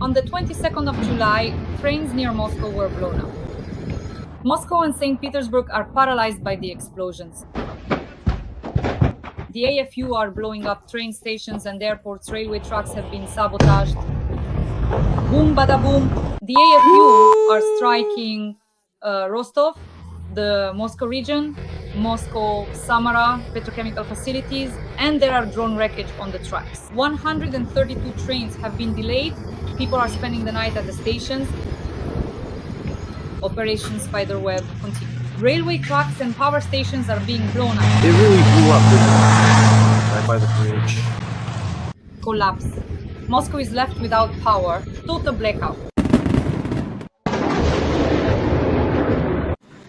On the 22nd of July, trains near Moscow were blown up. Moscow and St. Petersburg are paralyzed by the explosions. The AFU are blowing up train stations and airports. Railway tracks have been sabotaged. Boom, bada boom. The AFU are striking Rostov, the Moscow region, Moscow, Samara, petrochemical facilities, and there are drone wreckage on the tracks. 132 trains have been delayed. People are spending the night at the stations. Operation Spiderweb continues. Railway tracks and power stations are being blown up. It really blew up right by the bridge. Collapse. Moscow is left without power. Total blackout.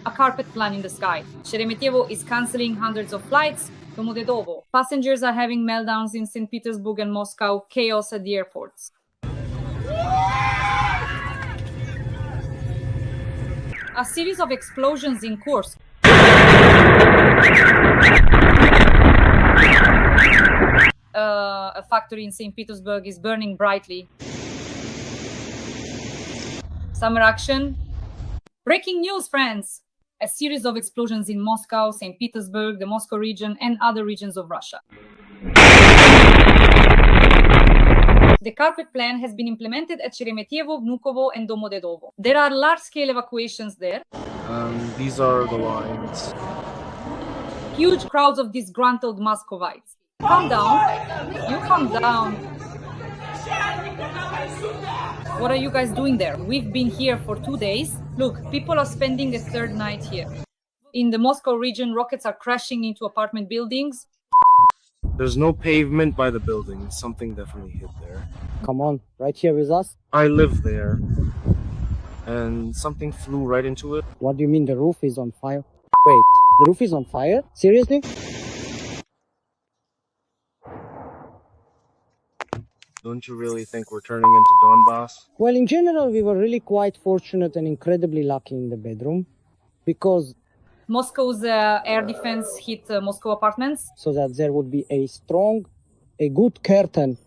A carpet plan in the sky. Sheremetyevo is cancelling hundreds of flights. Domodedovo. Passengers are having meltdowns in St. Petersburg and Moscow. Chaos at the airports. A series of explosions in Kursk. A factory in St. Petersburg is burning brightly. Summer action. Breaking news, friends! A series of explosions in Moscow, St. Petersburg, the Moscow region, and other regions of Russia. The carpet plan has been implemented at Sheremetyevo, Vnukovo, and Domodedovo. There are large-scale evacuations there. These are the lines. Huge crowds of disgruntled Muscovites. Calm down. You calm down. What are you guys doing there? We've been here for 2 days. Look, people are spending a third night here. In the Moscow region, rockets are crashing into apartment buildings. There's no pavement by the building. Something definitely hit there. Come on, right here with us. I live there. And something flew right into it. What do you mean the roof is on fire? Wait, the roof is on fire? Seriously? Don't you really think we're turning into Donbass? Well, in general, we were really quite fortunate and incredibly lucky in the bedroom. Because Moscow's air defense hit Moscow apartments. so that there would be a good curtain.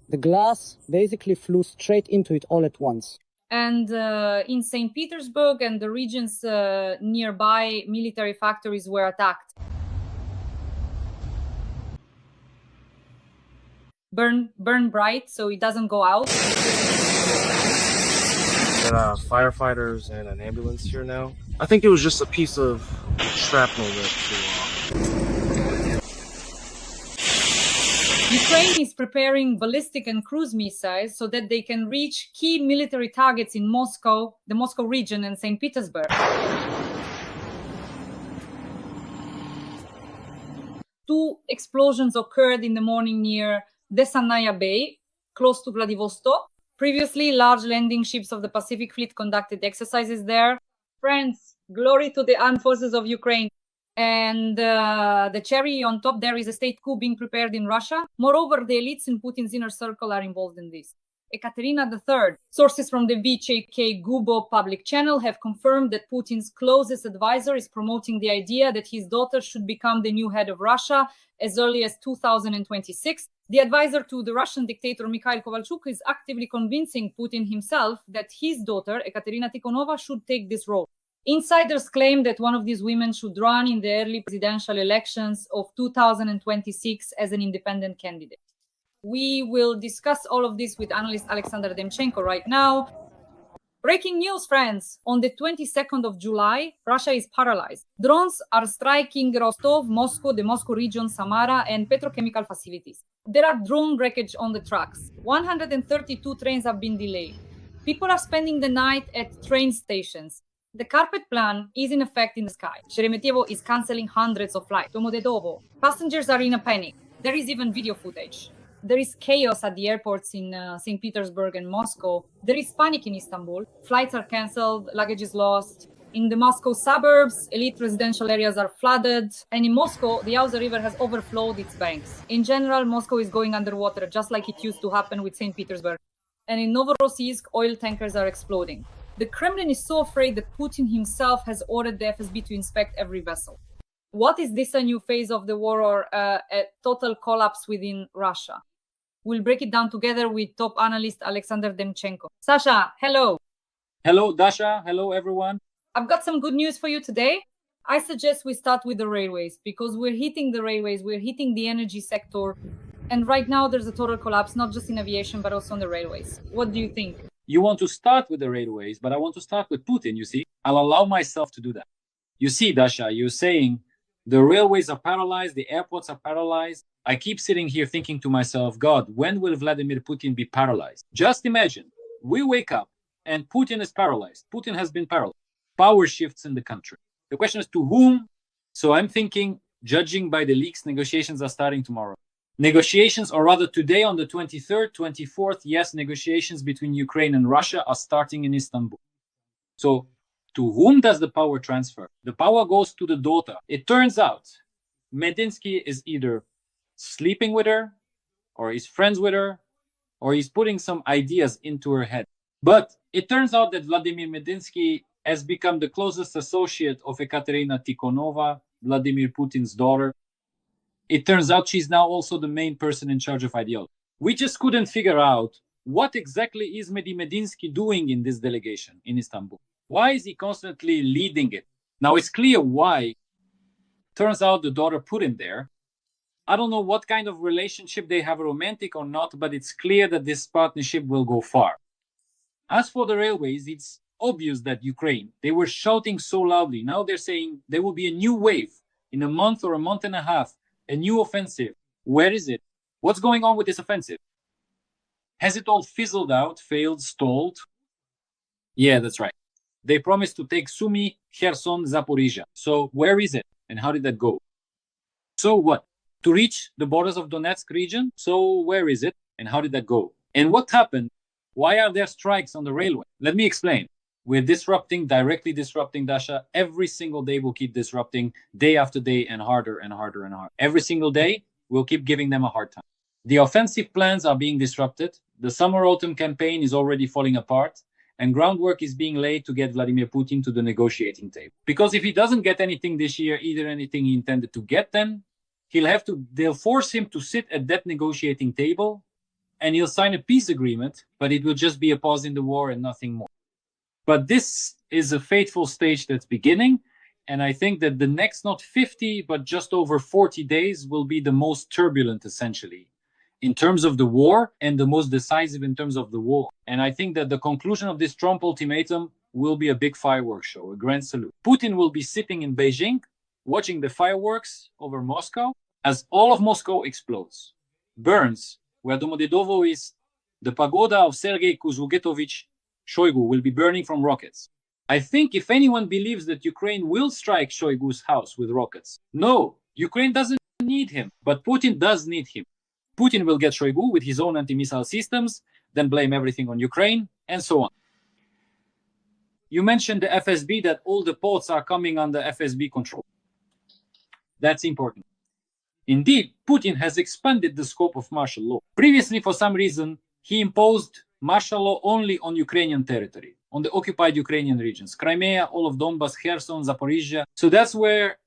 The glass basically flew straight into it all at once. And in St. Petersburg and the regions nearby, military factories were attacked. Burn bright so it doesn't go out. There are firefighters and an ambulance here now. I think it was just a piece of shrapnel that flew off. Ukraine is preparing ballistic and cruise missiles so that they can reach key military targets in Moscow, the Moscow region, and St. Petersburg. 2 explosions occurred in the morning near Desanaya Bay, close to Vladivostok. Previously, large landing ships of the Pacific Fleet conducted exercises there. Friends, glory to the armed forces of Ukraine. And the cherry on top there is a state coup being prepared in Russia. Moreover, the elites in Putin's inner circle are involved in this. Ekaterina III. Sources from the VCK Gubo public channel have confirmed that Putin's closest advisor is promoting the idea that his daughter should become the new head of Russia as early as 2026. The advisor to the Russian dictator Mikhail Kovalchuk is actively convincing Putin himself that his daughter, Ekaterina Tikhonova, should take this role. Insiders claim that one of these women should run in the early presidential elections of 2026 as an independent candidate. We will discuss all of this with analyst Oleksandr Demchenko right now. Breaking news, friends! On the 22nd of July, Russia is paralyzed. Drones are striking Rostov, Moscow, the Moscow region, Samara, and petrochemical facilities. There are drone wreckage on the tracks. 132 trains have been delayed. People are spending the night at train stations. The carpet plan is in effect in the sky. Sheremetyevo is cancelling hundreds of flights. Domodedovo. Passengers are in a panic. There is even video footage. There is chaos at the airports in St. Petersburg and Moscow. There is panic in Istanbul. Flights are cancelled, luggage is lost. In the Moscow suburbs, elite residential areas are flooded. And in Moscow, the Yauza River has overflowed its banks. In general, Moscow is going underwater, just like it used to happen with St. Petersburg. And in Novorossiysk, oil tankers are exploding. The Kremlin is so afraid that Putin himself has ordered the FSB to inspect every vessel. What is this, a new phase of the war or a total collapse within Russia? We'll break it down together with top analyst Oleksandr Demchenko. Sasha, hello. Hello, Dasha. Hello, everyone. I've got some good news for you today. I suggest we start with the railways because we're hitting the railways, we're hitting the energy sector. And right now there's a total collapse, not just in aviation, but also on the railways. What do you think? You want to start with the railways, but I want to start with Putin, you see. I'll allow myself to do that. You see, Dasha, you're saying the railways are paralyzed, the airports are paralyzed. I keep sitting here thinking to myself, God, when will Vladimir Putin be paralyzed? Just imagine, we wake up and Putin is paralyzed. Putin has been paralyzed. Power shifts in the country. The question is to whom? So I'm thinking, judging by the leaks, negotiations are starting tomorrow. Negotiations, or rather today on the 23rd, 24th, yes, negotiations between Ukraine and Russia are starting in Istanbul. So to whom does the power transfer? The power goes to the daughter. It turns out Medinsky is either sleeping with her, or he's friends with her, or he's putting some ideas into her head. But it turns out that Vladimir Medinsky has become the closest associate of Ekaterina Tikhonova, Vladimir Putin's daughter. It turns out she's now also the main person in charge of ideology. We just couldn't figure out what exactly is Medinsky doing in this delegation in Istanbul. Why is he constantly leading it? Now it's clear why. Turns out the daughter put him there. I don't know what kind of relationship they have, romantic or not, but it's clear that this partnership will go far. As for the railways, it's obvious that Ukraine, they were shouting so loudly. Now they're saying there will be a new wave in a month or a month and a half. A new offensive. Where is it? What's going on with this offensive? Has it all fizzled out, failed, stalled? Yeah, that's right. They promised to take Sumy, Kherson, Zaporizhia. So where is it? And how did that go? So what? To reach the borders of Donetsk region? So where is it? And how did that go? And what happened? Why are there strikes on the railway? Let me explain. We're directly disrupting, Dasha. Every single day we'll keep disrupting, day after day, and harder and harder and harder. Every single day, we'll keep giving them a hard time. The offensive plans are being disrupted. The summer-autumn campaign is already falling apart, and groundwork is being laid to get Vladimir Putin to the negotiating table. Because if he doesn't get anything this year, either anything he intended to get, then they'll force him to sit at that negotiating table, and he'll sign a peace agreement, but it will just be a pause in the war and nothing more. But this is a fateful stage that's beginning. And I think that the next, not 50, but just over 40 days will be the most turbulent, essentially, in terms of the war and the most decisive in terms of the war. And I think that the conclusion of this Trump ultimatum will be a big fireworks show, a grand salute. Putin will be sitting in Beijing, watching the fireworks over Moscow as all of Moscow explodes, burns, where Domodedovo is, the pagoda of Sergei Kuzvugetovich Shoygu will be burning from rockets. I think if anyone believes that Ukraine will strike Shoygu's house with rockets, no, Ukraine doesn't need him, but Putin does need him. Putin will get Shoygu with his own anti-missile systems, then blame everything on Ukraine, and so on. You mentioned the FSB, that all the ports are coming under FSB control. That's important. Indeed, Putin has expanded the scope of martial law. Previously, for some reason, he imposed martial law only on Ukrainian territory, on the occupied Ukrainian regions, Crimea, all of Donbas, Kherson, Zaporizhia. So that's where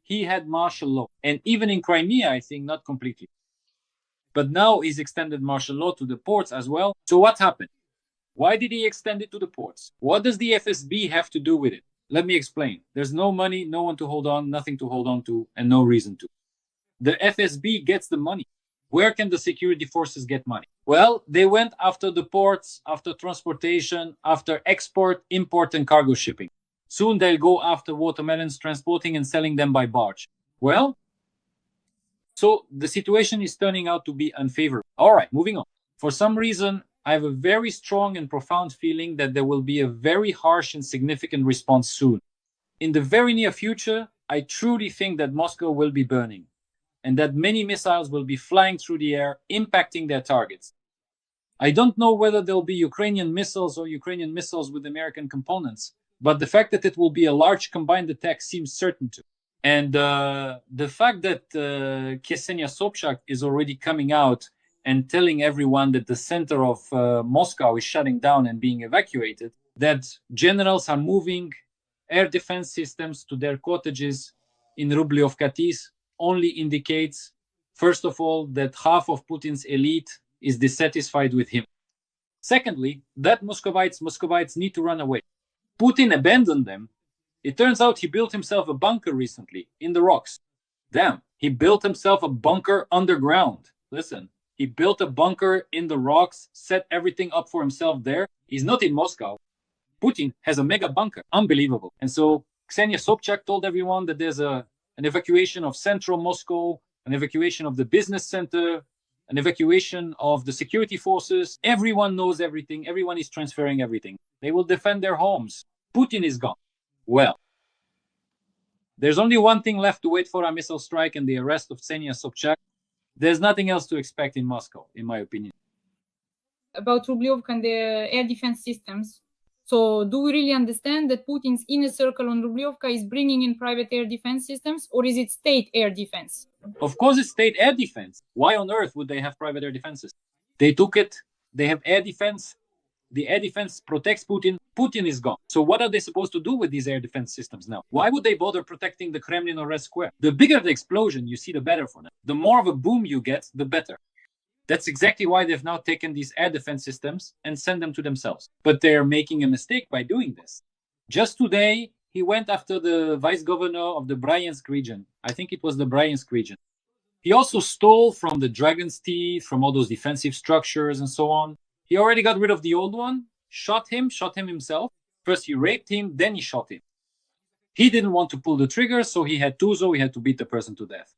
he had martial law. And even in Crimea, I think, not completely. But now he's extended martial law to the ports as well. So what happened? Why did he extend it to the ports? What does the FSB have to do with it? Let me explain. There's no money, no one to hold on, nothing to hold on to, and no reason to. The FSB gets the money. Where can the security forces get money? Well, they went after the ports, after transportation, after export, import, and cargo shipping. Soon they'll go after watermelons, transporting and selling them by barge. Well, so the situation is turning out to be unfavorable. All right, moving on. For some reason, I have a very strong and profound feeling that there will be a very harsh and significant response soon. In the very near future, I truly think that Moscow will be burning, and that many missiles will be flying through the air, impacting their targets. I don't know whether there'll be Ukrainian missiles or Ukrainian missiles with American components, but the fact that it will be a large combined attack seems certain to. And the fact that Ksenia Sobchak is already coming out and telling everyone that the center of Moscow is shutting down and being evacuated, that generals are moving air defense systems to their cottages in Rublevka only indicates, first of all, that half of Putin's elite is dissatisfied with him. Secondly, that Muscovites need to run away. Putin abandoned them. It turns out he built himself a bunker recently in the rocks. Damn, he built himself a bunker underground. Listen, he built a bunker in the rocks, set everything up for himself there. He's not in Moscow. Putin has a mega bunker. Unbelievable. And so Ksenia Sobchak told everyone that there's an evacuation of central Moscow, an evacuation of the business center, an evacuation of the security forces. Everyone knows everything. Everyone is transferring everything. They will defend their homes. Putin is gone. Well, there's only one thing left to wait for: a missile strike and the arrest of Ksenia Sobchak. There's nothing else to expect in Moscow, in my opinion. About Rublevka and the air defense systems. So do we really understand that Putin's inner circle on Rublevka is bringing in private air defense systems, or is it state air defense? Of course it's state air defense. Why on earth would they have private air defenses? They took it. They have air defense. The air defense protects Putin. Putin is gone. So what are they supposed to do with these air defense systems now? Why would they bother protecting the Kremlin or Red Square? The bigger the explosion, you see, the better for them. The more of a boom you get, the better. That's exactly why they've now taken these air defense systems and sent them to themselves. But they're making a mistake by doing this. Just today, he went after the vice governor of the Bryansk region. I think it was the Bryansk region. He also stole from the Dragon's Teeth, from all those defensive structures and so on. He already got rid of the old one, shot him himself. First he raped him, then he shot him. He didn't want to pull the trigger, so he had to beat the person to death.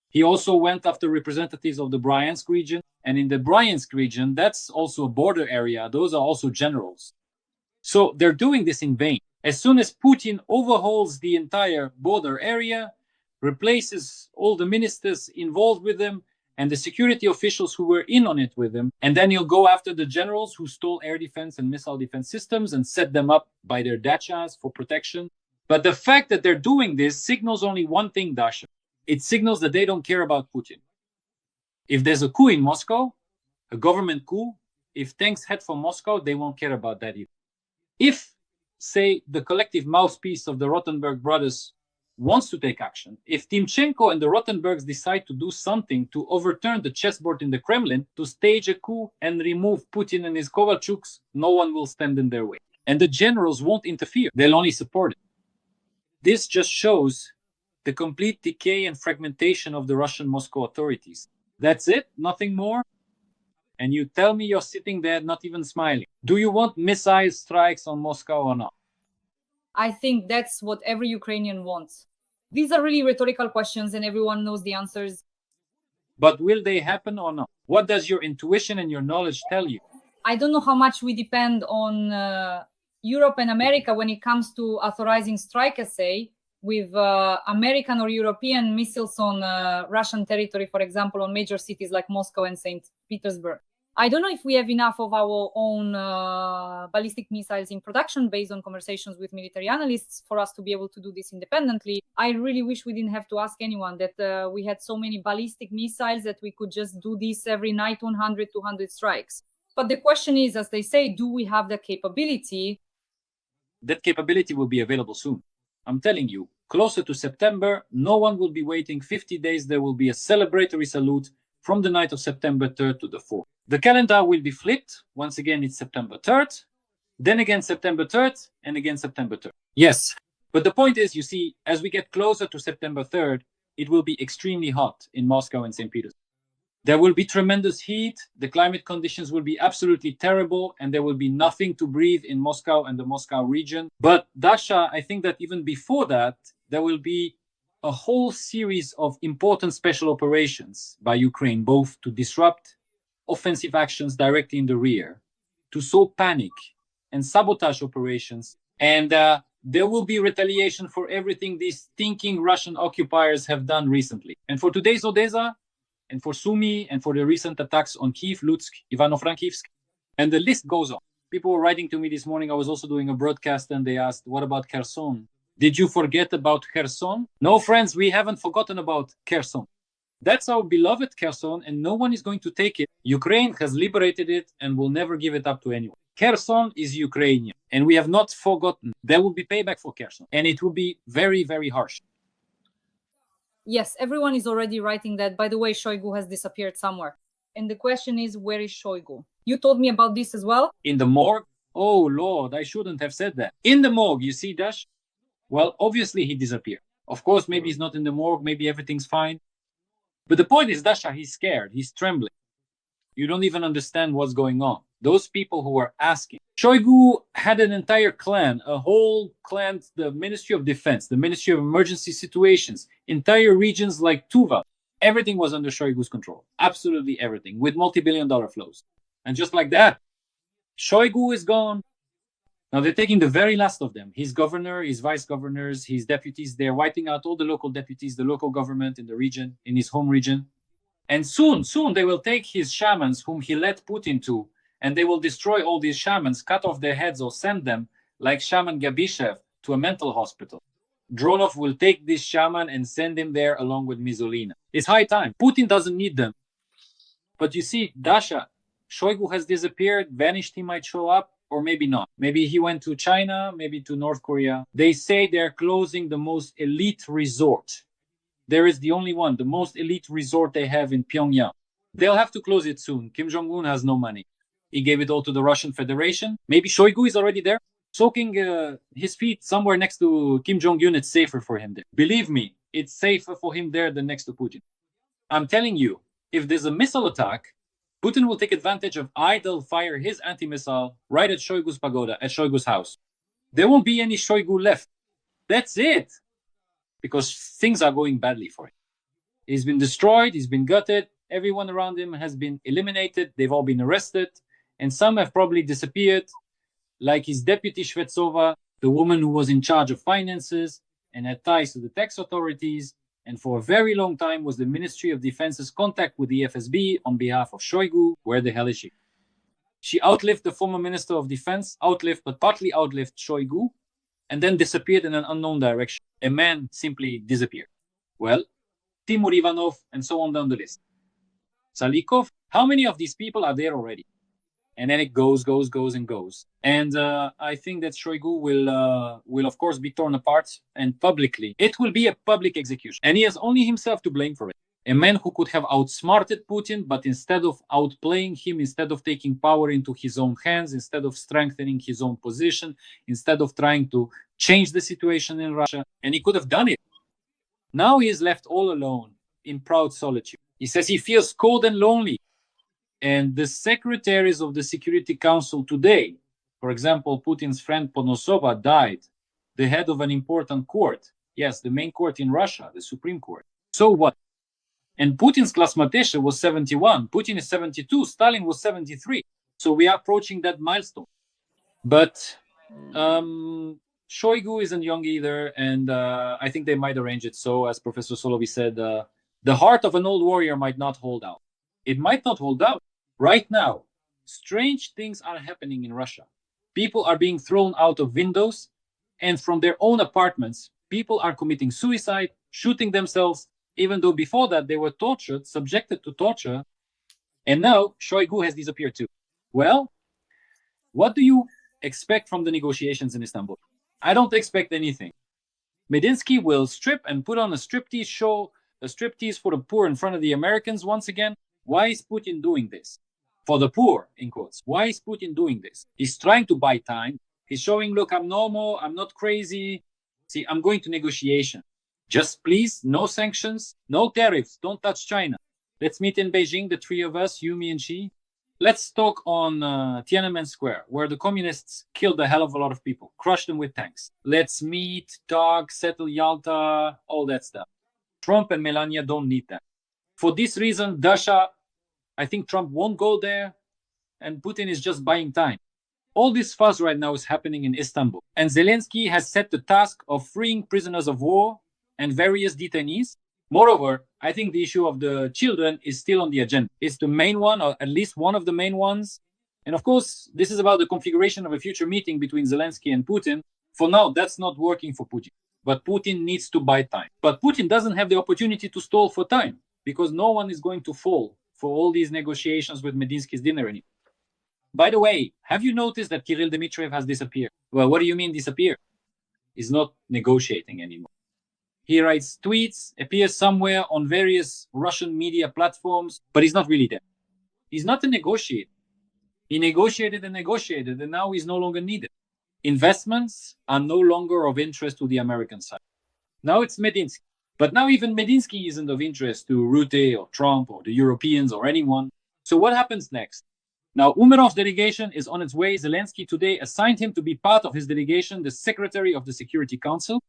He also went after representatives of the Bryansk region. And in the Bryansk region, that's also a border area. Those are also generals. So they're doing this in vain. As soon as Putin overhauls the entire border area, replaces all the ministers involved with them, and the security officials who were in on it with him, and then he'll go after the generals who stole air defense and missile defense systems and set them up by their dachas for protection. But the fact that they're doing this signals only one thing, Dasha. It signals that they don't care about Putin. If there's a coup in Moscow, a government coup, if tanks head for Moscow, they won't care about that either. If, say, the collective mouthpiece of the Rothenberg brothers wants to take action, if Demchenko and the Rothenbergs decide to do something to overturn the chessboard in the Kremlin, to stage a coup and remove Putin and his Kovalchuks, no one will stand in their way. And the generals won't interfere. They'll only support it. This just shows the complete decay and fragmentation of the Russian Moscow authorities. That's it? Nothing more? And you tell me you're sitting there not even smiling. Do you want missile strikes on Moscow or not? I think that's what every Ukrainian wants. These are really rhetorical questions and everyone knows the answers. But will they happen or not? What does your intuition and your knowledge tell you? I don't know how much we depend on Europe and America when it comes to authorizing strike essay with American or European missiles on Russian territory, for example, on major cities like Moscow and St. Petersburg. I don't know if we have enough of our own ballistic missiles in production based on conversations with military analysts for us to be able to do this independently. I really wish we didn't have to ask anyone, that we had so many ballistic missiles that we could just do this every night, 100, 200 strikes. But the question is, as they say, do we have the capability? That capability will be available soon. I'm telling you, closer to September, no one will be waiting 50 days. There will be a celebratory salute from the night of September 3rd to the 4th. The calendar will be flipped. Once again, it's September 3rd, then again September 3rd, and again September 3rd. Yes, but the point is, you see, as we get closer to September 3rd, it will be extremely hot in Moscow and St. Petersburg. There will be tremendous heat, the climate conditions will be absolutely terrible, and there will be nothing to breathe in Moscow and the Moscow region. But Dasha, I think that even before that, there will be a whole series of important special operations by Ukraine, both to disrupt offensive actions directly in the rear, to sow panic and sabotage operations. And there will be retaliation for everything these stinking Russian occupiers have done recently. And for today's Odessa, and for Sumy, and for the recent attacks on Kyiv, Lutsk, Ivano-Frankivsk, and the list goes on. People were writing to me this morning. I was also doing a broadcast, and they asked, what about Kherson? Did you forget about Kherson? No, friends, we haven't forgotten about Kherson. That's our beloved Kherson, and no one is going to take it. Ukraine has liberated it and will never give it up to anyone. Kherson is Ukrainian, and we have not forgotten. There will be payback for Kherson, and it will be very, very harsh. Yes, everyone is already writing that. By the way, Shoygu has disappeared somewhere. And the question is, where is Shoygu? You told me about this as well. In the morgue? Oh, Lord, I shouldn't have said that. In the morgue, you see, Dash? Well, obviously he disappeared. Of course, maybe he's not in the morgue, maybe everything's fine. But the point is, Dasha, he's scared, he's trembling. You don't even understand what's going on. Those people who are asking. Shoygu had an entire clan, a whole clan, the Ministry of Defense, the Ministry of Emergency Situations, entire regions like Tuva. Everything was under Shoigu's control. Absolutely everything, with multi-billion-dollar flows. And just like that, Shoygu is gone. Now they're taking the very last of them. His governor, his vice governors, his deputies. They're wiping out all the local deputies, the local government in the region, in his home region. And soon they will take his shamans, whom he led Putin to, and they will destroy all these shamans, cut off their heads or send them, like Shaman Gabishev, to a mental hospital. Dronov will take this shaman and send him there along with Mizulina. It's high time. Putin doesn't need them. But you see, Dasha, Shoygu has disappeared, vanished, he might show up, or maybe not. Maybe he went to China, maybe to North Korea. They say they're closing the most elite resort. There is the only one, the most elite resort they have in Pyongyang. They'll have to close it soon. Kim Jong-un has no money. He gave it all to the Russian Federation. Maybe Shoygu is already there, soaking his feet somewhere next to Kim Jong-un. It's safer for him there. Believe me, it's safer for him there than next to Putin. I'm telling you, if there's a missile attack, Putin will take advantage of idle fire his anti-missile right at Shoigu's pagoda, at Shoigu's house. There won't be any Shoygu left. That's it. Because things are going badly for him. He's been destroyed, he's been gutted, everyone around him has been eliminated, they've all been arrested, and some have probably disappeared, like his deputy Shvetsova, the woman who was in charge of finances and had ties to the tax authorities, and for a very long time was the Ministry of Defense's contact with the FSB on behalf of Shoygu. Where the hell is she? She outlived the former Minister of Defense, but partly outlived Shoygu, and then disappeared in an unknown direction. A man simply disappeared. Well, Timur Ivanov, and so on down the list. Salikov, how many of these people are there already? And then it goes and goes. And I think that Shoygu will of course be torn apart, and publicly. It will be a public execution. And he has only himself to blame for it. A man who could have outsmarted Putin, but instead of outplaying him, instead of taking power into his own hands, instead of strengthening his own position, instead of trying to change the situation in Russia, and he could have done it. Now he is left all alone in proud solitude. He says he feels cold and lonely. And the secretaries of the Security Council today, for example, Putin's friend Ponosova died, the head of an important court. Yes, the main court in Russia, the Supreme Court. So what? And Putin's Klasmatesha was 71. Putin is 72. Stalin was 73. So we are approaching that milestone. But Shoygu isn't young either. And I think they might arrange it so, as Professor Solovi said, the heart of an old warrior might not hold out. It might not hold out. Right now, strange things are happening in Russia. People are being thrown out of windows, and from their own apartments, people are committing suicide, shooting themselves, even though before that they were tortured, subjected to torture, and now Shoygu has disappeared too. Well, what do you expect from the negotiations in Istanbul? I don't expect anything. Medinsky will strip and put on a striptease show, a striptease for the poor in front of the Americans once again. Why is Putin doing this? For the poor, in quotes. Why is Putin doing this? He's trying to buy time. He's showing, look, I'm normal, I'm not crazy. See, I'm going to negotiation. Just please, no sanctions, no tariffs, don't touch China. Let's meet in Beijing, the three of us, you, me, and Xi. Let's talk on Tiananmen Square, where the communists killed a hell of a lot of people, crushed them with tanks. Let's meet, talk, settle Yalta, all that stuff. Trump and Melania don't need that. For this reason, Dasha, I think Trump won't go there, and Putin is just buying time. All this fuss right now is happening in Istanbul, and Zelensky has set the task of freeing prisoners of war and various detainees. Moreover, I think the issue of the children is still on the agenda. It's the main one, or at least one of the main ones. And of course, this is about the configuration of a future meeting between Zelensky and Putin. For now, that's not working for Putin. But Putin needs to buy time. But Putin doesn't have the opportunity to stall for time, because no one is going to fall for all these negotiations with Medinsky's dinner anymore. By the way, have you noticed that Kirill Dmitriev has disappeared? Well, what do you mean disappeared? He's not negotiating anymore. He writes tweets, appears somewhere on various Russian media platforms, but he's not really there. He's not a negotiator. He negotiated and negotiated, and now he's no longer needed. Investments are no longer of interest to the American side. Now it's Medinsky. But now even Medinsky isn't of interest to Rutte or Trump or the Europeans or anyone. So what happens next? Now, Umerov's delegation is on its way. Zelensky today assigned him to be part of his delegation, the Secretary of the Security Council.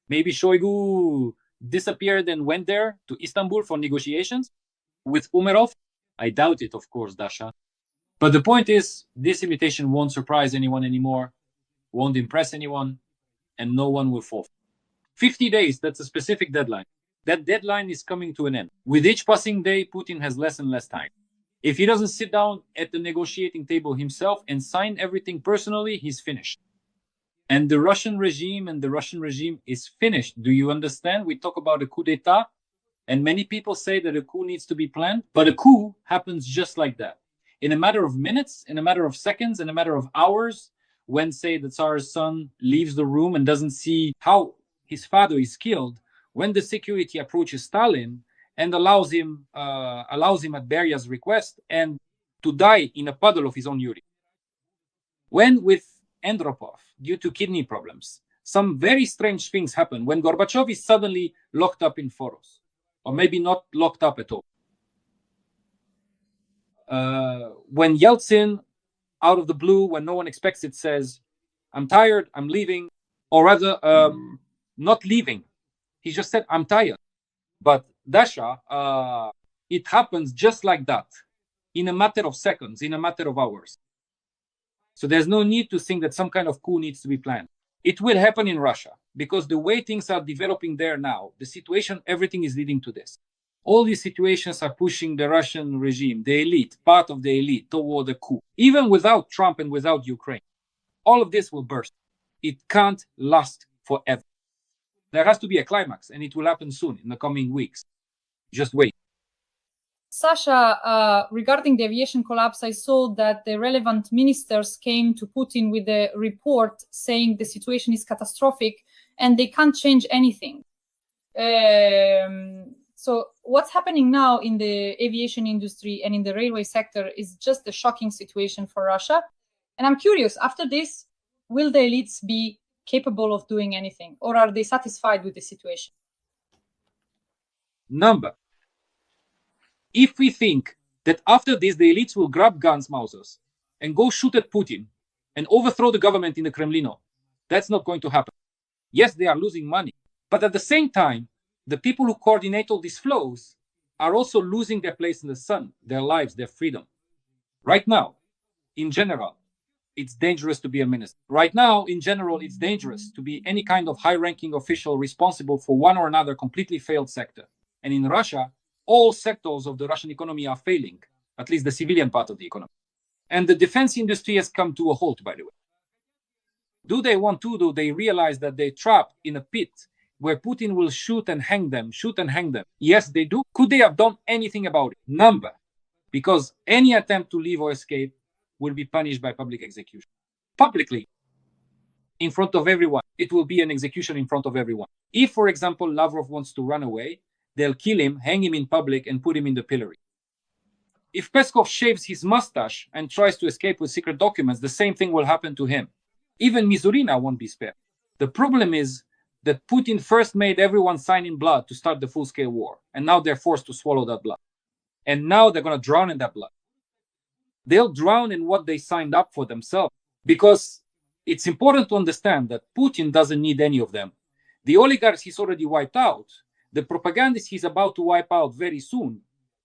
Maybe Shoygu disappeared and went there to Istanbul for negotiations with Umerov. I doubt it, of course, Dasha. But the point is, this invitation won't surprise anyone anymore, won't impress anyone, and no one will fall. 50 days, that's a specific deadline. That deadline is coming to an end. With each passing day, Putin has less and less time. If he doesn't sit down at the negotiating table himself and sign everything personally, he's finished. And the Russian regime is finished. Do you understand? We talk about a coup d'etat, and many people say that a coup needs to be planned, but a coup happens just like that. In a matter of minutes, in a matter of seconds, in a matter of hours, when, say, the Tsar's son leaves the room and doesn't see how his father is killed, when the security approaches Stalin and allows him at Daria's request and to die in a puddle of his own urine. When with Andropov, due to kidney problems, some very strange things happen. When Gorbachev is suddenly locked up in Foros, or maybe not locked up at all. When Yeltsin, out of the blue, when no one expects it, says, I'm tired, I'm leaving, or rather, not leaving. He just said, I'm tired. But Dasha, it happens just like that, in a matter of seconds, in a matter of hours. So there's no need to think that some kind of coup needs to be planned. It will happen in Russia, because the way things are developing there now, the situation, everything is leading to this. All these situations are pushing the Russian regime, the elite, part of the elite, toward a coup. Even without Trump and without Ukraine, all of this will burst. It can't last forever. There has to be a climax, and it will happen soon, in the coming weeks. Just wait. Sasha, regarding the aviation collapse, I saw that the relevant ministers came to Putin with a report saying the situation is catastrophic and they can't change anything. So what's happening now in the aviation industry and in the railway sector is just a shocking situation for Russia. And I'm curious, after this, will the elites be capable of doing anything, or are they satisfied with the situation? Number. If we think that after this, the elites will grab guns, Mausers, and go shoot at Putin and overthrow the government in the Kremlino, that's not going to happen. Yes, they are losing money, but at the same time, the people who coordinate all these flows are also losing their place in the sun, their lives, their freedom. Right now, in general, it's dangerous to be a minister. Right now, in general, it's dangerous to be any kind of high-ranking official responsible for one or another completely failed sector. And in Russia, all sectors of the Russian economy are failing, at least the civilian part of the economy. And the defense industry has come to a halt, by the way. Do they want to? Do they realize that they're trapped in a pit where Putin will shoot and hang them? Yes, they do. Could they have done anything about it? Number. Because any attempt to leave or escape will be punished by public execution. Publicly, in front of everyone. It will be an execution in front of everyone. If, for example, Lavrov wants to run away, they'll kill him, hang him in public, and put him in the pillory. If Peskov shaves his mustache and tries to escape with secret documents, the same thing will happen to him. Even Mizurina won't be spared. The problem is that Putin first made everyone sign in blood to start the full-scale war, and now they're forced to swallow that blood. And now they're going to drown in that blood. They'll drown in what they signed up for themselves, because it's important to understand that Putin doesn't need any of them. The oligarchs he's already wiped out, the propagandists he's about to wipe out very soon,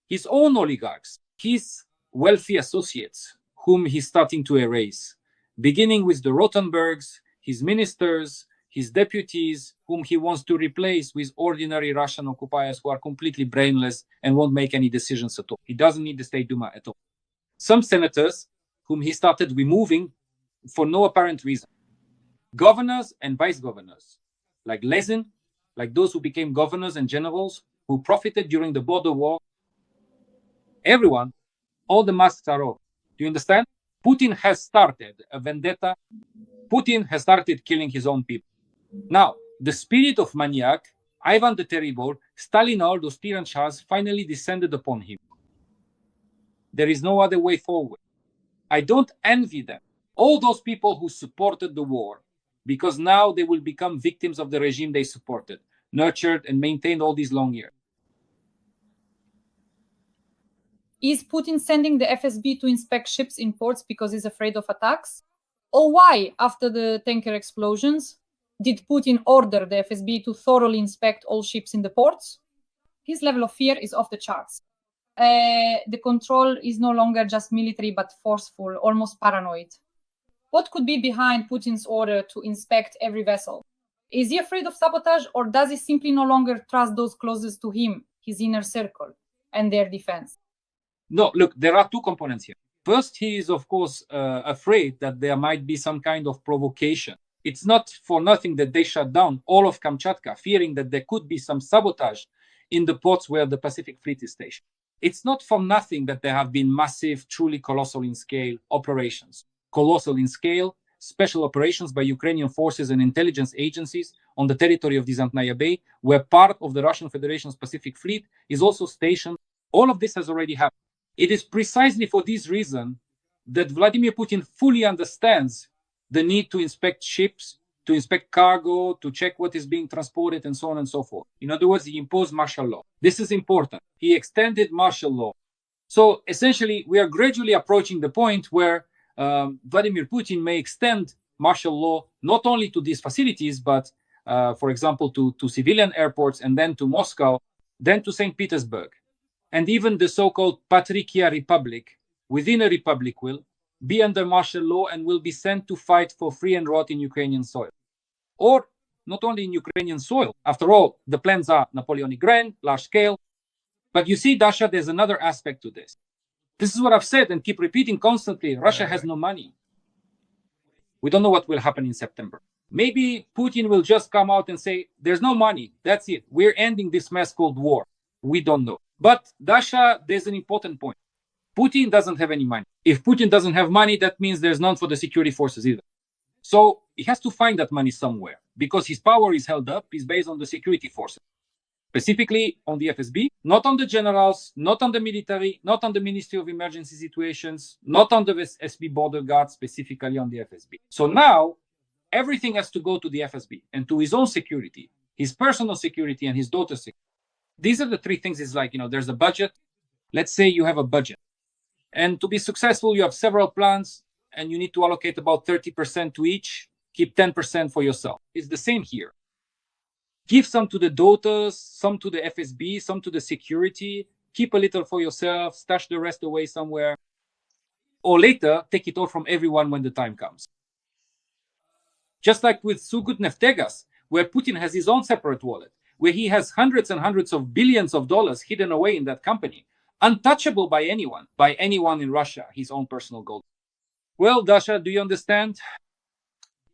his own oligarchs, his wealthy associates, whom he's starting to erase, beginning with the Rotenbergs, his ministers, his deputies, whom he wants to replace with ordinary Russian occupiers who are completely brainless and won't make any decisions at all. He doesn't need the State Duma at all. Some senators, whom he started removing for no apparent reason. Governors and vice governors, like Lezin, like those who became governors and generals who profited during the border war. Everyone, all the masks are off. Do you understand? Putin has started a vendetta. Putin has started killing his own people. Now, the spirit of maniac, Ivan the Terrible, Stalin, all those tyrant shahs finally descended upon him. There is no other way forward. I don't envy them. All those people who supported the war, because now they will become victims of the regime they supported, nurtured and maintained all these long years. Is Putin sending the FSB to inspect ships in ports because he's afraid of attacks? Or why, after the tanker explosions, did Putin order the FSB to thoroughly inspect all ships in the ports? His level of fear is off the charts. The control is no longer just military but forceful, almost paranoid. What could be behind Putin's order to inspect every vessel? Is he afraid of sabotage, or does he simply no longer trust those closest to him, his inner circle, and their defense? No, look, there are two components here. First, he is, of course, afraid that there might be some kind of provocation. It's not for nothing that they shut down all of Kamchatka, fearing that there could be some sabotage in the ports where the Pacific Fleet is stationed. It's not for nothing that there have been massive, truly colossal in scale operations. Colossal in scale, special operations by Ukrainian forces and intelligence agencies on the territory of Dizantnaya Bay, where part of the Russian Federation's Pacific Fleet is also stationed. All of this has already happened. It is precisely for this reason that Vladimir Putin fully understands the need to inspect ships, to inspect cargo, to check what is being transported, and so on and so forth. In other words, he imposed martial law. This is important. He extended martial law. So essentially, we are gradually approaching the point where Vladimir Putin may extend martial law not only to these facilities, but, for example, to civilian airports, and then to Moscow, then to St. Petersburg. And even the so-called Patrikia Republic, within a republic, will be under martial law and will be sent to fight for free and rot in Ukrainian soil. Or not only in Ukrainian soil. After all, the plans are Napoleonic grand, large scale. But you see, Dasha, there's another aspect to this. This is what I've said and keep repeating constantly. Russia has no money. We don't know what will happen in September. Maybe Putin will just come out and say, there's no money. That's it. We're ending this mess called war. We don't know. But Dasha, there's an important point. Putin doesn't have any money. If Putin doesn't have money, that means there's none for the security forces either. So he has to find that money somewhere because his power is held up, is based on the security forces, specifically on the FSB, not on the generals, not on the military, not on the Ministry of Emergency Situations, not on the SB border guard, specifically on the FSB. So now everything has to go to the FSB and to his own security, his personal security and his daughter's security. These are the three things. It's like, there's a budget. Let's say you have a budget. And to be successful, you have several plans and you need to allocate about 30% to each, keep 10% for yourself. It's the same here. Give some to the daughters, some to the FSB, some to the security, keep a little for yourself, stash the rest away somewhere, or later take it all from everyone when the time comes. Just like with Sugut Neftegas, where Putin has his own separate wallet, where he has hundreds and hundreds of billions of dollars hidden away in that company, untouchable by anyone in Russia, his own personal gold. Well, Dasha, do you understand?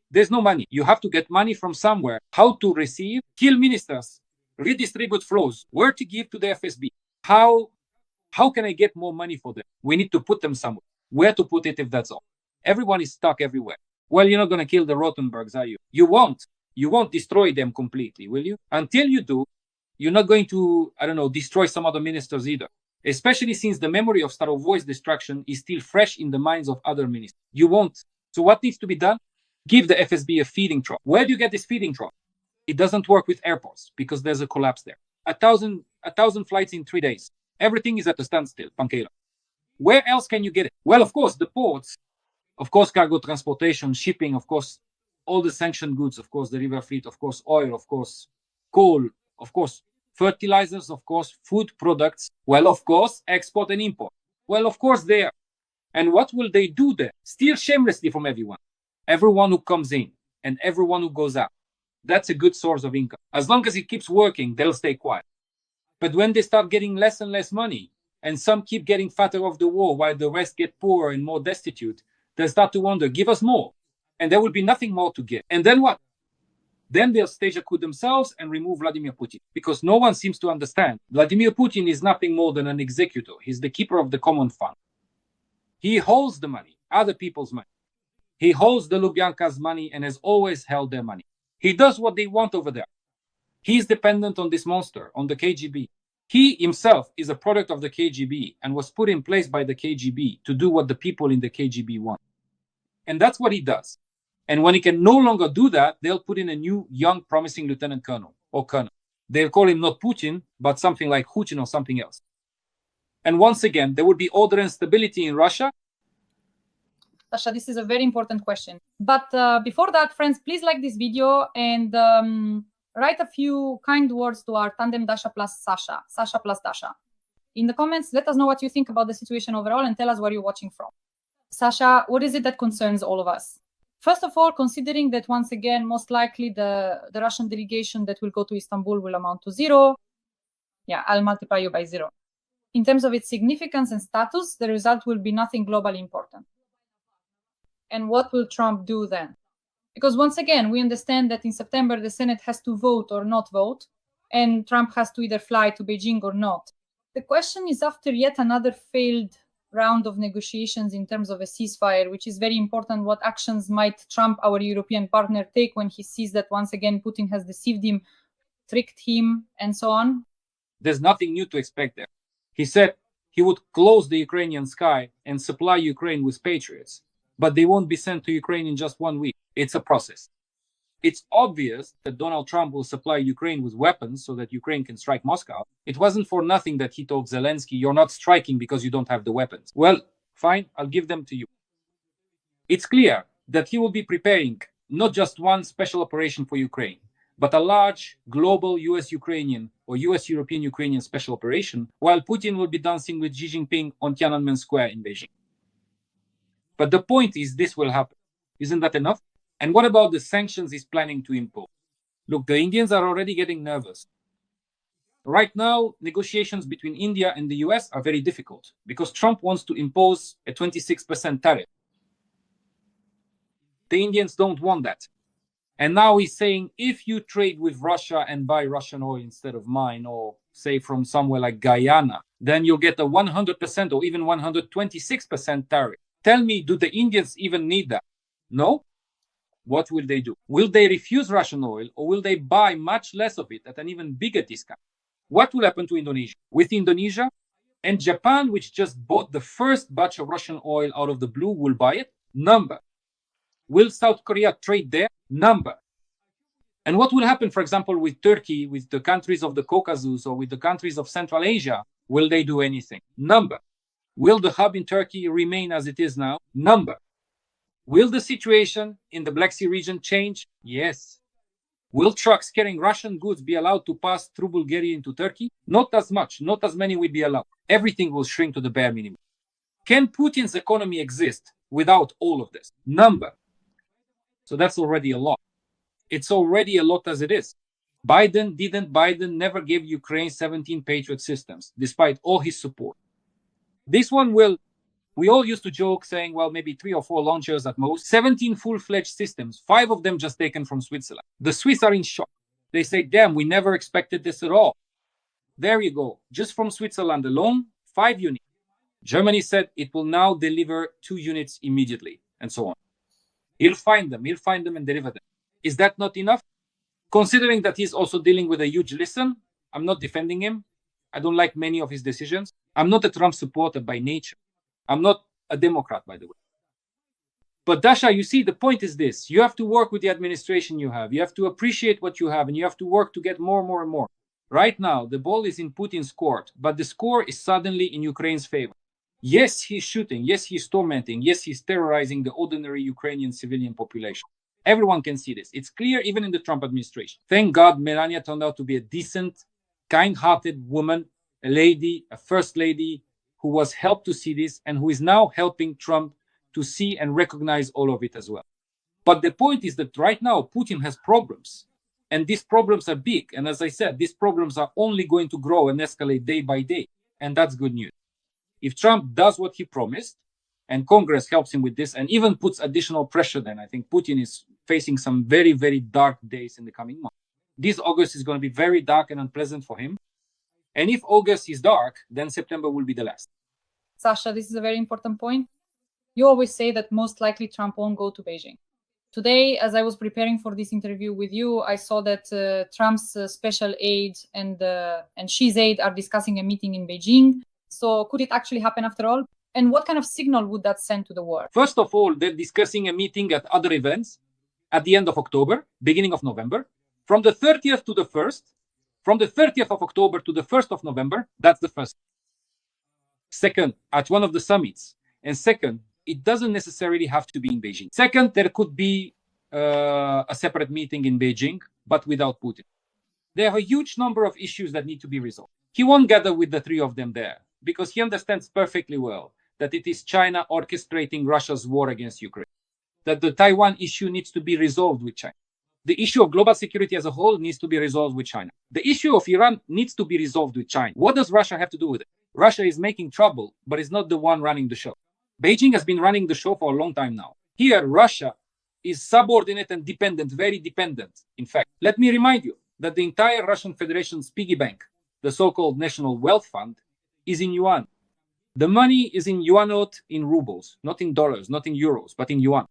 There's no money. You have to get money from somewhere. How to receive, kill ministers, redistribute flows, where to give to the FSB. How can I get more money for them? We need to put them somewhere. Where to put it if that's all? Everyone is stuck everywhere. Well, you're not going to kill the Rotenbergs, are you? You won't. You won't destroy them completely, will you? Until you do, you're not going to, destroy some other ministers either. Especially since the memory of Starovoy's destruction is still fresh in the minds of other ministers. You won't. So what needs to be done? Give the FSB a feeding trough. Where do you get this feeding trough? It doesn't work with airports because there's a collapse there. 1,000 flights in 3 days. Everything is at a standstill, Pankeila. Where else can you get it? Well, of course, the ports, of course, cargo transportation, shipping, of course, all the sanctioned goods, of course, the river fleet, of course, oil, of course, coal, of course, fertilizers, of course, food products. Well, of course, export and import. Well, of course, there. And what will they do there? Steal shamelessly from everyone. Everyone who comes in and everyone who goes out. That's a good source of income. As long as it keeps working, they'll stay quiet. But when they start getting less and less money, and some keep getting fatter of the war while the rest get poorer and more destitute, they'll start to wonder, give us more. And there will be nothing more to give. And then what? Then they'll stage a coup themselves and remove Vladimir Putin. Because no one seems to understand. Vladimir Putin is nothing more than an executor. He's the keeper of the common fund. He holds the money, other people's money. He holds the Lubyanka's money and has always held their money. He does what they want over there. He's dependent on this monster, on the KGB. He himself is a product of the KGB and was put in place by the KGB to do what the people in the KGB want. And that's what he does. And when he can no longer do that, they'll put in a new, young, promising lieutenant colonel or colonel. They'll call him not Putin, but something like Putin or something else. And once again, there will be order and stability in Russia. Dasha, this is a very important question. But before that, friends, please like this video and write a few kind words to our tandem Dasha plus Sasha, Sasha plus Dasha. In the comments, let us know what you think about the situation overall and tell us where you're watching from. Sasha, what is it that concerns all of us? First of all, considering that once again, most likely the Russian delegation that will go to Istanbul will amount to 0. Yeah, I'll multiply you by 0. In terms of its significance and status, the result will be nothing globally important. And what will Trump do then? Because once again, we understand that in September, the Senate has to vote or not vote, and Trump has to either fly to Beijing or not. The question is, after yet another failed round of negotiations in terms of a ceasefire, which is very important, what actions might Trump, our European partner, take when he sees that once again Putin has deceived him, tricked him, and so on? There's nothing new to expect there. He said he would close the Ukrainian sky and supply Ukraine with Patriots, but they won't be sent to Ukraine in just 1 week. It's a process. It's obvious that Donald Trump will supply Ukraine with weapons so that Ukraine can strike Moscow. It wasn't for nothing that he told Zelensky, you're not striking because you don't have the weapons. Well, fine, I'll give them to you. It's clear that he will be preparing not just one special operation for Ukraine, but a large global US-Ukrainian or US-European Ukrainian special operation, while Putin will be dancing with Xi Jinping on Tiananmen Square in Beijing. But the point is, this will happen. Isn't that enough? And what about the sanctions he's planning to impose? Look, the Indians are already getting nervous. Right now, negotiations between India and the US are very difficult because Trump wants to impose a 26% tariff. The Indians don't want that. And now he's saying, if you trade with Russia and buy Russian oil instead of mine, or say from somewhere like Guyana, then you'll get a 100% or even 126% tariff. Tell me, do the Indians even need that? No? What will they do? Will they refuse Russian oil, or will they buy much less of it at an even bigger discount? What will happen to Indonesia? With Indonesia and Japan, which just bought the first batch of Russian oil out of the blue, will buy it? Number. Will South Korea trade there? Number. And what will happen, for example, with Turkey, with the countries of the Caucasus, or with the countries of Central Asia? Will they do anything? Number. Will the hub in Turkey remain as it is now? Number. Will the situation in the Black Sea region change? Yes. Will trucks carrying Russian goods be allowed to pass through Bulgaria into Turkey? Not as much, not as many will be allowed. Everything will shrink to the bare minimum. Can Putin's economy exist without all of this? Number. So that's already a lot. It's already a lot as it is. Biden never gave Ukraine 17 Patriot systems, despite all his support. This one will, we all used to joke saying, well, maybe 3 or 4 launchers at most. 17 full-fledged systems, 5 of them just taken from Switzerland. The Swiss are in shock. They say, damn, we never expected this at all. There you go. Just from Switzerland alone, 5 units. Germany said it will now deliver 2 units immediately, and so on. He'll find them and deliver them. Is that not enough? Considering that he's also dealing with a huge listen, I'm not defending him. I don't like many of his decisions. I'm not a Trump supporter by nature. I'm not a Democrat, by the way. But Dasha, you see, the point is this. You have to work with the administration you have. You have to appreciate what you have, and you have to work to get more and more. Right now, the ball is in Putin's court, but the score is suddenly in Ukraine's favor. Yes, he's shooting. Yes, he's tormenting. Yes, he's terrorizing the ordinary Ukrainian civilian population. Everyone can see this. It's clear even in the Trump administration. Thank God Melania turned out to be a decent, kind-hearted woman, a lady, a first lady who was helped to see this and who is now helping Trump to see and recognize all of it as well. But the point is that right now Putin has problems, and these problems are big. And as I said, these problems are only going to grow and escalate day by day. And that's good news. If Trump does what he promised, and Congress helps him with this and even puts additional pressure, then I think Putin is facing some very, very dark days in the coming months. This August is going to be very dark and unpleasant for him. And if August is dark, then September will be the last. Sasha, this is a very important point. You always say that most likely Trump won't go to Beijing. Today, as I was preparing for this interview with you, I saw that Trump's special aide and Xi's aide are discussing a meeting in Beijing. So could it actually happen after all? And what kind of signal would that send to the world? First of all, they're discussing a meeting at other events at the end of October, beginning of November. From the 30th to the 1st, from the 30th of October to the 1st of November, that's the first. Second, at one of the summits. And second, it doesn't necessarily have to be in Beijing. Second, there could be a separate meeting in Beijing, but without Putin. There are a huge number of issues that need to be resolved. He won't gather with the three of them there because he understands perfectly well that it is China orchestrating Russia's war against Ukraine, that the Taiwan issue needs to be resolved with China. The issue of global security as a whole needs to be resolved with China. The issue of Iran needs to be resolved with China. What does Russia have to do with it? Russia is making trouble, but is not the one running the show. Beijing has been running the show for a long time now. Here, Russia is subordinate and dependent, very dependent. In fact, let me remind you that the entire Russian Federation's piggy bank, the so-called National Wealth Fund, is in yuan. The money is in yuan note, in rubles, not in dollars, not in euros, but in yuan.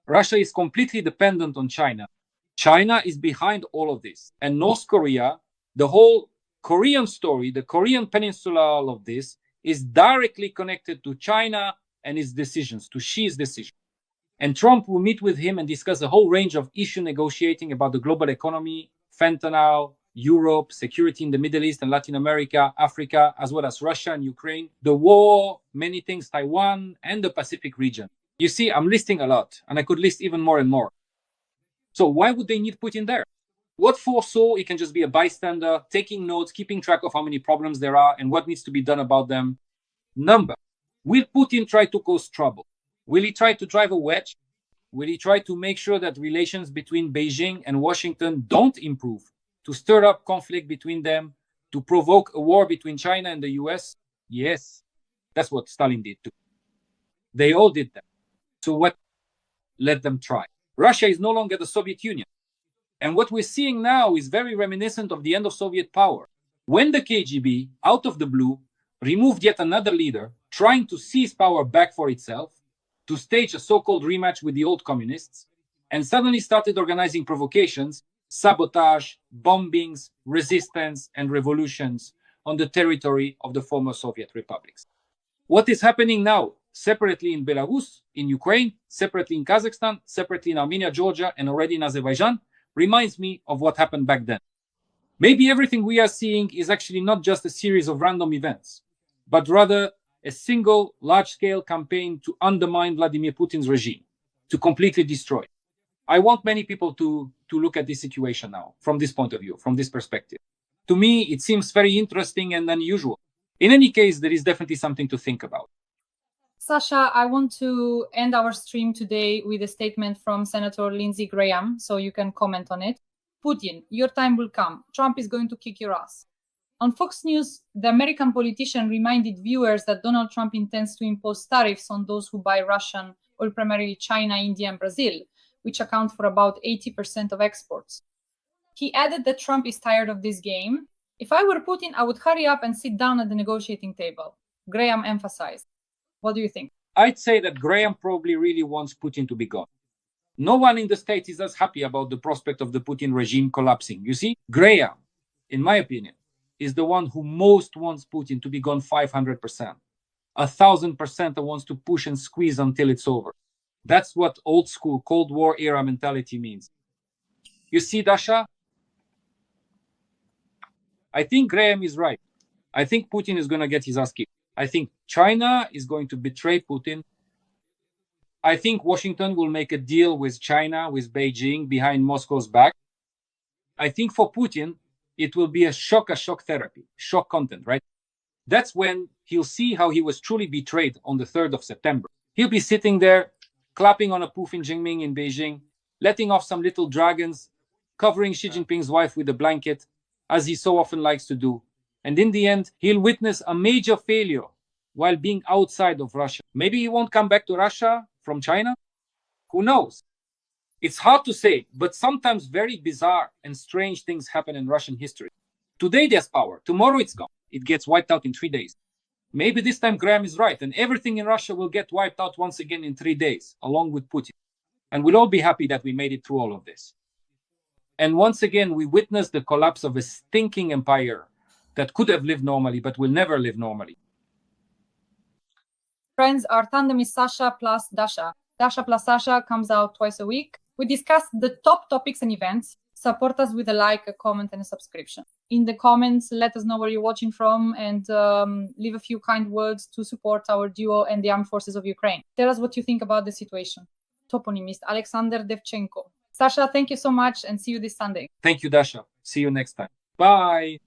Russia is completely dependent on China. China is behind all of this. And North Korea, the whole Korean story, the Korean peninsula, all of this is directly connected to China and its decisions, to Xi's decision. And Trump will meet with him and discuss a whole range of issue negotiating about the global economy, fentanyl, Europe, security in the Middle East and Latin America, Africa, as well as Russia and Ukraine, the war, many things, Taiwan, and the Pacific region. You see, I'm listing a lot, and I could list even more and more. So why would they need Putin there? What for? So he can just be a bystander, taking notes, keeping track of how many problems there are and what needs to be done about them. Number. Will Putin try to cause trouble? Will he try to drive a wedge? Will he try to make sure that relations between Beijing and Washington don't improve, to stir up conflict between them, to provoke a war between China and the US? Yes, that's what Stalin did too. They all did that. So what? Let them try. Russia is no longer the Soviet Union. And what we're seeing now is very reminiscent of the end of Soviet power. When the KGB, out of the blue, removed yet another leader, trying to seize power back for itself, to stage a so-called rematch with the old communists, and suddenly started organizing provocations, sabotage, bombings, resistance, and revolutions on the territory of the former Soviet republics. What is happening now, separately in Belarus, in Ukraine, separately in Kazakhstan, separately in Armenia, Georgia, and already in Azerbaijan, reminds me of what happened back then. Maybe everything we are seeing is actually not just a series of random events, but rather a single large-scale campaign to undermine Vladimir Putin's regime, to completely destroy it. I want many people to look at this situation now, from this point of view, from this perspective. To me, it seems very interesting and unusual. In any case, there is definitely something to think about. Sasha, I want to end our stream today with a statement from Senator Lindsey Graham, so you can comment on it. Putin, your time will come. Trump is going to kick your ass. On Fox News, the American politician reminded viewers that Donald Trump intends to impose tariffs on those who buy Russian oil, primarily China, India, and Brazil, which account for about 80% of exports. He added that Trump is tired of this game. If I were Putin, I would hurry up and sit down at the negotiating table, Graham emphasized. What do you think? I'd say that Graham probably really wants Putin to be gone. No one in the States is as happy about the prospect of the Putin regime collapsing. You see, Graham, in my opinion, is the one who most wants Putin to be gone 500%. 1,000% wants to push and squeeze until it's over. That's what old school Cold War era mentality means. You see, Dasha, I think Graham is right. I think Putin is going to get his ass kicked. I think China is going to betray Putin. I think Washington will make a deal with China, with Beijing, behind Moscow's back. I think for Putin, it will be a shock therapy, shock content, right? That's when he'll see how he was truly betrayed on the 3rd of September. He'll be sitting there, clapping on a poof in Jinming in Beijing, letting off some little dragons, covering Xi Jinping's wife with a blanket, as he so often likes to do. And in the end, he'll witness a major failure while being outside of Russia. Maybe he won't come back to Russia from China. Who knows? It's hard to say, but sometimes very bizarre and strange things happen in Russian history. Today there's power, tomorrow it's gone. It gets wiped out in 3 days. Maybe this time Graham is right, and everything in Russia will get wiped out once again in 3 days, along with Putin. And we'll all be happy that we made it through all of this. And once again, we witnessed the collapse of a stinking empire that could have lived normally, but will never live normally. Friends, our tandem is Sasha plus Dasha. Dasha plus Sasha comes out twice a week. We discuss the top topics and events. Support us with a like, a comment, and a subscription. In the comments, let us know where you're watching from and leave a few kind words to support our duo and the armed forces of Ukraine. Tell us what you think about the situation. Toponymist Oleksandr Demchenko. Sasha, thank you so much and see you this Sunday. Thank you, Dasha. See you next time. Bye.